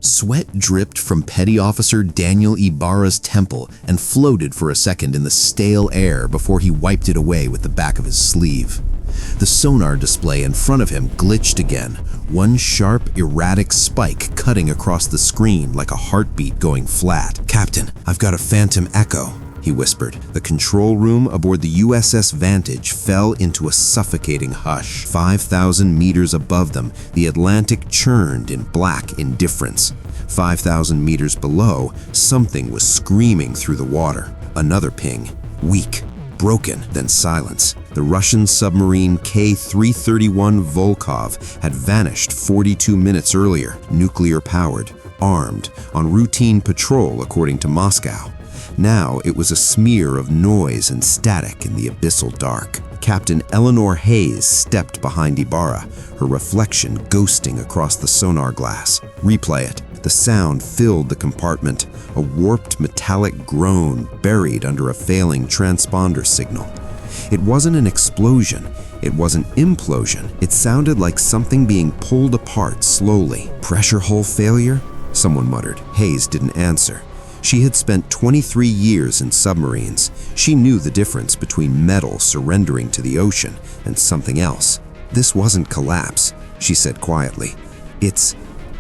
Sweat dripped from Petty Officer Daniel Ibarra's temple and floated for a second in the stale air before he wiped it away with the back of his sleeve. The sonar display in front of him glitched again, one sharp, erratic spike cutting across the screen like a heartbeat going flat. "Captain, I've got a phantom echo," he whispered. The control room aboard the USS Vantage fell into a suffocating hush. 5,000 meters above them, the Atlantic churned in black indifference. 5,000 meters below, something was screaming through the water. Another ping. Weak. Broken, then silence. The Russian submarine K-331 Volkov had vanished 42 minutes earlier, nuclear-powered, armed, on routine patrol according to Moscow. Now it was a smear of noise and static in the abyssal dark. Captain Eleanor Hayes stepped behind Ibarra, her reflection ghosting across the sonar glass. "Replay it." The sound filled the compartment, a warped metallic groan buried under a failing transponder signal. It wasn't an explosion, it was an implosion. It sounded like something being pulled apart slowly. "Pressure hull failure?" someone muttered. Hayes didn't answer. She had spent 23 years in submarines. She knew the difference between metal surrendering to the ocean and something else. "This wasn't collapse," she said quietly. "It's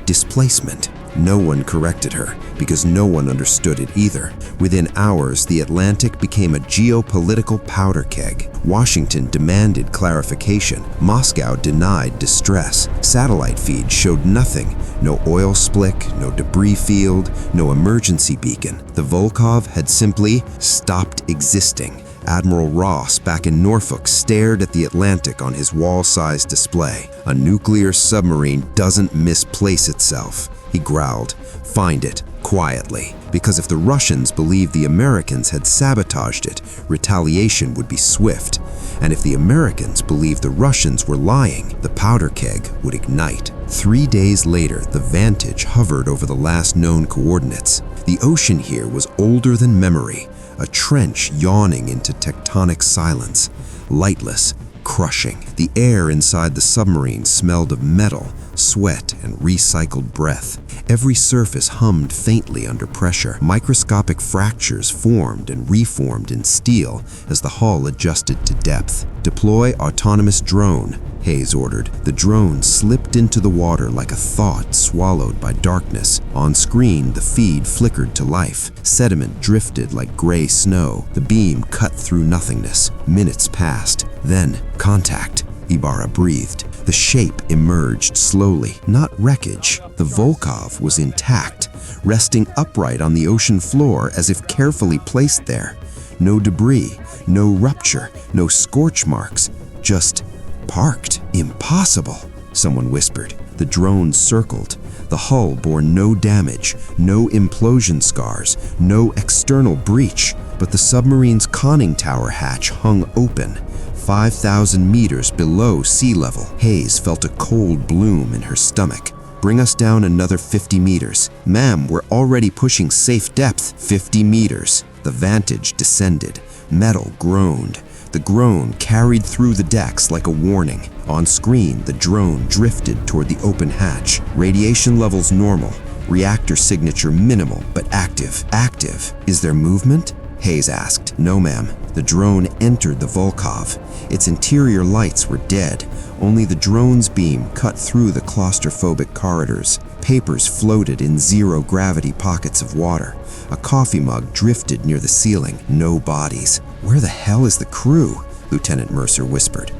displacement." No one corrected her, because no one understood it either. Within hours, the Atlantic became a geopolitical powder keg. Washington demanded clarification. Moscow denied distress. Satellite feeds showed nothing. No oil slick, no debris field, no emergency beacon. The Volkov had simply stopped existing. Admiral Ross, back in Norfolk, stared at the Atlantic on his wall-sized display. "A nuclear submarine doesn't misplace itself," he growled. "Find it, quietly. Because if the Russians believed the Americans had sabotaged it, retaliation would be swift. And if the Americans believed the Russians were lying, the powder keg would ignite." 3 days later, the Vantage hovered over the last known coordinates. The ocean here was older than memory, a trench yawning into tectonic silence, lightless, crushing. The air inside the submarine smelled of metal, sweat, and recycled breath. Every surface hummed faintly under pressure. Microscopic fractures formed and reformed in steel as the hull adjusted to depth. "Deploy autonomous drone," Hayes ordered. The drone slipped into the water like a thought swallowed by darkness. On screen, the feed flickered to life. Sediment drifted like gray snow. The beam cut through nothingness. Minutes passed. Then, contact, Ibarra breathed. The shape emerged slowly, not wreckage. The Volkov was intact, resting upright on the ocean floor as if carefully placed there. No debris, no rupture, no scorch marks, just parked. "Impossible," someone whispered. The drone circled. The hull bore no damage, no implosion scars, no external breach, but the submarine's conning tower hatch hung open, 5,000 meters below sea level. Hayes felt a cold bloom in her stomach. "Bring us down another 50 meters. Ma'am, we're already pushing safe depth." 50 meters. The Vantage descended. Metal groaned. The groan carried through the decks like a warning. On screen, the drone drifted toward the open hatch. Radiation levels normal. Reactor signature minimal, but active. "Active. Is there movement?" Hayes asked. "No, ma'am." The drone entered the Volkov. Its interior lights were dead. Only the drone's beam cut through the claustrophobic corridors. Papers floated in zero-gravity pockets of water. A coffee mug drifted near the ceiling. No bodies. "Where the hell is the crew?" Lieutenant Mercer whispered.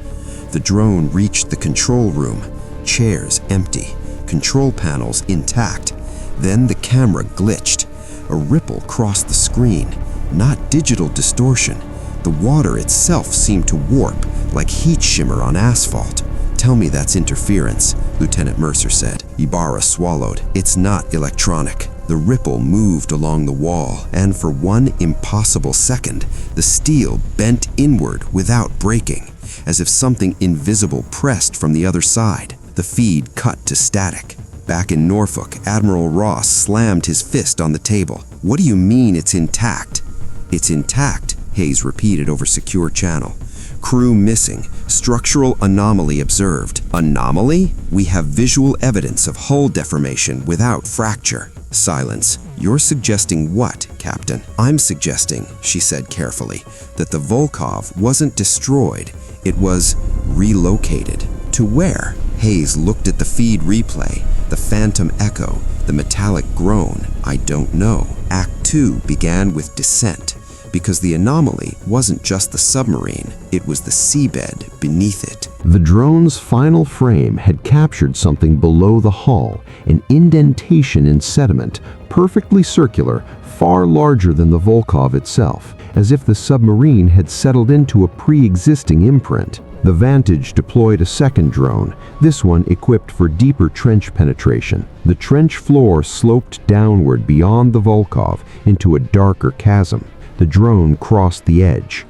The drone reached the control room. Chairs empty. Control panels intact. Then the camera glitched. A ripple crossed the screen. Not digital distortion. The water itself seemed to warp, like heat shimmer on asphalt. "Tell me that's interference," Lieutenant Mercer said. Ibarra swallowed. "It's not electronic." The ripple moved along the wall, and for one impossible second, the steel bent inward without breaking, as if something invisible pressed from the other side. The feed cut to static. Back in Norfolk, Admiral Ross slammed his fist on the table. "What do you mean it's intact?" "It's intact," Hayes repeated over secure channel. "Crew missing. Structural anomaly observed. Anomaly? We have visual evidence of hull deformation without fracture. Silence. You're suggesting what, Captain? I'm suggesting, she said carefully, that the Vulov wasn't destroyed. It was relocated. To where? Hayes looked at the feed replay, the phantom echo, the metallic groan. I don't know. Act 2 began with descent, because the anomaly wasn't just the submarine, it was the seabed beneath it. The drone's final frame had captured something below the hull, an indentation in sediment, perfectly circular, far larger than the Vulov itself, as if the submarine had settled into a pre-existing imprint. The Vantage deployed a second drone, this one equipped for deeper trench penetration. The trench floor sloped downward beyond the Vulov into a darker chasm. The drone crossed the edge,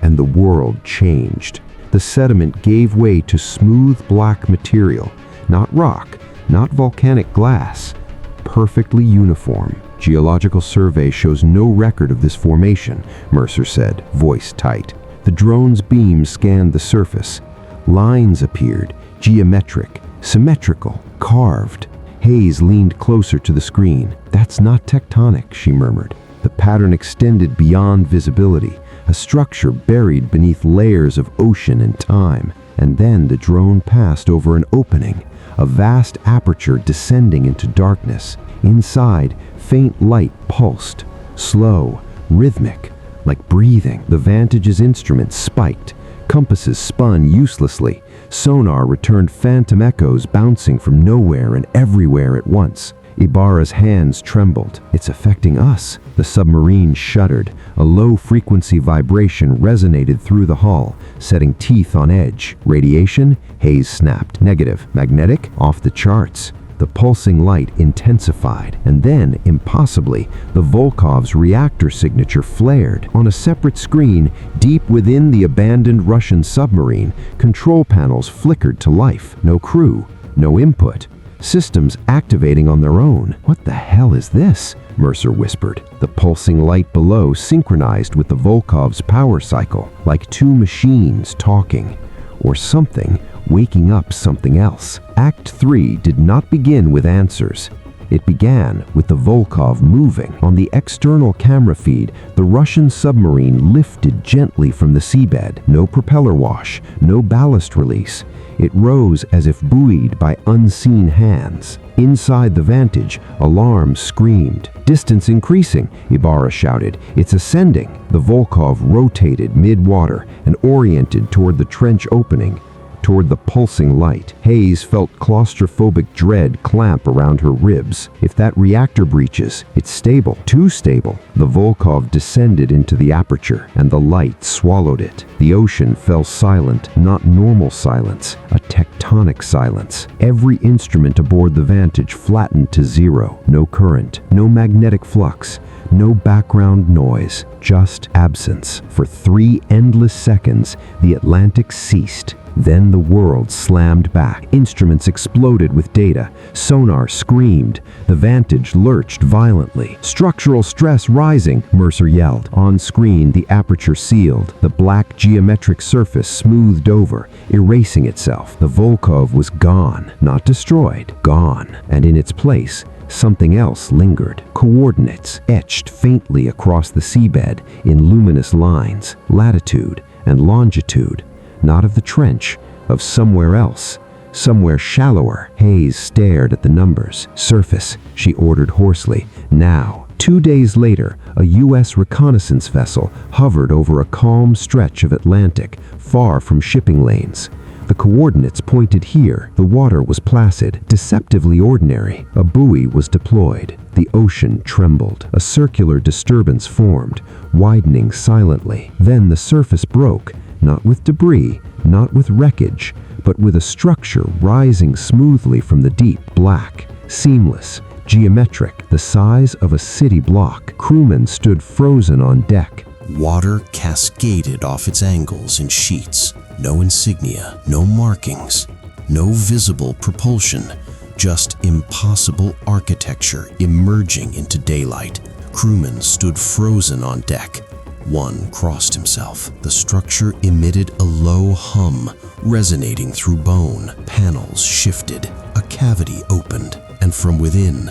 and the world changed. The sediment gave way to smooth black material, not rock, not volcanic glass, perfectly uniform. Geological survey shows no record of this formation, Mercer said, voice tight. The drone's beam scanned the surface. Lines appeared, geometric, symmetrical, carved. Hayes leaned closer to the screen. That's not tectonic, she murmured. The pattern extended beyond visibility, a structure buried beneath layers of ocean and time. And then the drone passed over an opening, a vast aperture descending into darkness. Inside, faint light pulsed, slow, rhythmic, like breathing. The Vantage's instruments spiked, compasses spun uselessly. Sonar returned phantom echoes bouncing from nowhere and everywhere at once. Ibarra's hands trembled. It's affecting us. The submarine shuddered. A low-frequency vibration resonated through the hull, setting teeth on edge. Radiation? Hayes snapped. Negative. Magnetic? Off the charts. The pulsing light intensified, and then, impossibly, the Vulkov's reactor signature flared. On a separate screen, deep within the abandoned Russian submarine, control panels flickered to life. No crew, no input. Systems activating on their own. What the hell is this? Mercer whispered. The pulsing light below synchronized with the Vulkov's power cycle, like two machines talking, or something waking up something else. Act 3 did not begin with answers. It began with the Vulov moving. On the external camera feed, the Russian submarine lifted gently from the seabed. No propeller wash, no ballast release. It rose as if buoyed by unseen hands. Inside the Vantage, alarms screamed. Distance increasing, Ibarra shouted. It's ascending. The Vulov rotated mid-water and oriented toward the trench opening, toward the pulsing light. Hayes felt claustrophobic dread clamp around her ribs. If that reactor breaches, it's stable, too stable. The Vulov descended into the aperture, and the light swallowed it. The ocean fell silent, not normal silence, a tectonic silence. Every instrument aboard the Vantage flattened to zero. No current, no magnetic flux, no background noise, just absence. For 3 endless seconds, the Atlantic ceased. Then the world slammed back. Instruments exploded with data. Sonar screamed. The Vantage lurched violently. Structural stress rising, Mercer yelled. On screen, the aperture sealed. The black geometric surface smoothed over, erasing itself. The Vulov was gone, not destroyed, gone. And in its place, something else lingered. Coordinates etched faintly across the seabed in luminous lines. Latitude and longitude. Not of the trench, of somewhere else, somewhere shallower. Hayes stared at the numbers. Surface, she ordered hoarsely. Now. 2 days later, a U.S. reconnaissance vessel hovered over a calm stretch of Atlantic, far from shipping lanes. The coordinates pointed here. The water was placid, deceptively ordinary. A buoy was deployed. The ocean trembled. A circular disturbance formed, widening silently. Then the surface broke. Not with debris, not with wreckage, but with a structure rising smoothly from the deep, black, seamless, geometric, the size of a city block. Crewmen stood frozen on deck. Water cascaded off its angles in sheets. No insignia, no markings, no visible propulsion, just impossible architecture emerging into daylight. Crewmen stood frozen on deck. One crossed himself. The structure emitted a low hum, resonating through bone. Panels shifted, a cavity opened, and from within,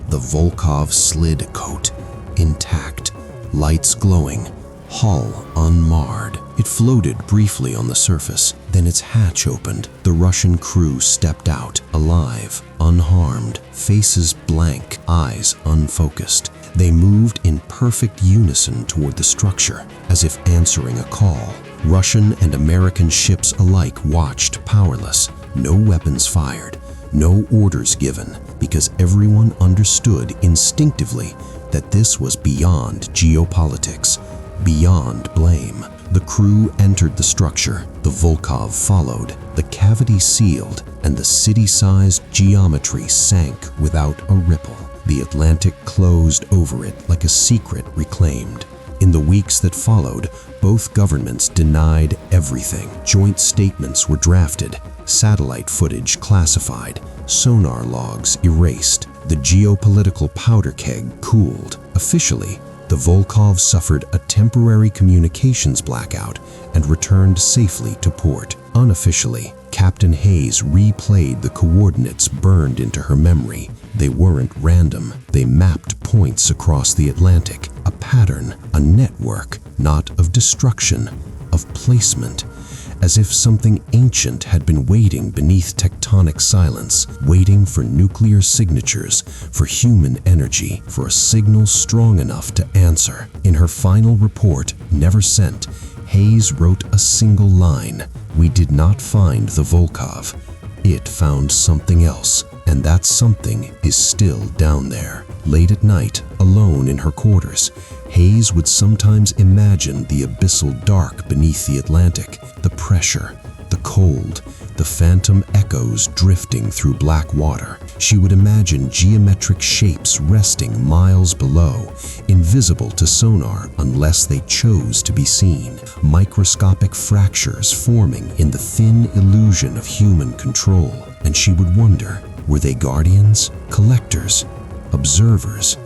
the Volkov slid coat, intact, lights glowing, hull unmarred. It floated briefly on the surface, then its hatch opened. The Russian crew stepped out, alive, unharmed, faces blank, eyes unfocused. They moved in perfect unison toward the structure, as if answering a call. Russian and American ships alike watched powerless, no weapons fired, no orders given, because everyone understood instinctively that this was beyond geopolitics, beyond blame. The crew entered the structure. The Volkov followed. The cavity sealed, and the city-sized geometry sank without a ripple. The Atlantic closed over it like a secret reclaimed. In the weeks that followed, both governments denied everything. Joint statements were drafted, satellite footage classified, sonar logs erased. The geopolitical powder keg cooled. Officially, the Volkov suffered a temporary communications blackout and returned safely to port. Unofficially, Captain Hayes replayed the coordinates burned into her memory. They weren't random. They mapped points across the Atlantic, a pattern, a network, not of destruction, of placement, as if something ancient had been waiting beneath tectonic silence, waiting for nuclear signatures, for human energy, for a signal strong enough to answer. In her final report, never sent, Hayes wrote a single line: "We did not find the Volkov. It found something else, and that something is still down there." Late at night, alone in her quarters, Hayes would sometimes imagine the abyssal dark beneath the Atlantic, the pressure, the cold, the phantom echoes drifting through black water. She would imagine geometric shapes resting miles below, invisible to sonar unless they chose to be seen. Microscopic fractures forming in the thin illusion of human control. And she would wonder, were they guardians, collectors, observers,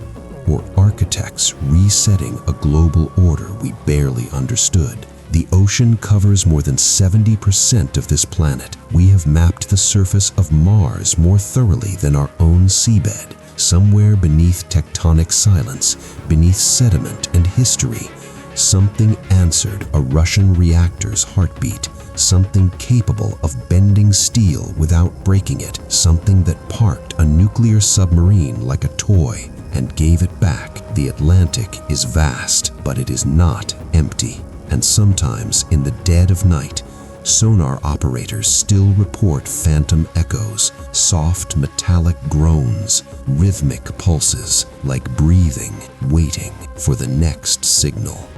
or architects resetting a global order we barely understood? The ocean covers more than 70% of this planet. We have mapped the surface of Mars more thoroughly than our own seabed. Somewhere beneath tectonic silence, beneath sediment and history, something answered a Russian reactor's heartbeat. Something capable of bending steel without breaking it. Something that parked a nuclear submarine like a toy and gave it back. The Atlantic is vast, but it is not empty. And sometimes, in the dead of night, sonar operators still report phantom echoes, soft metallic groans, rhythmic pulses, like breathing, waiting for the next signal.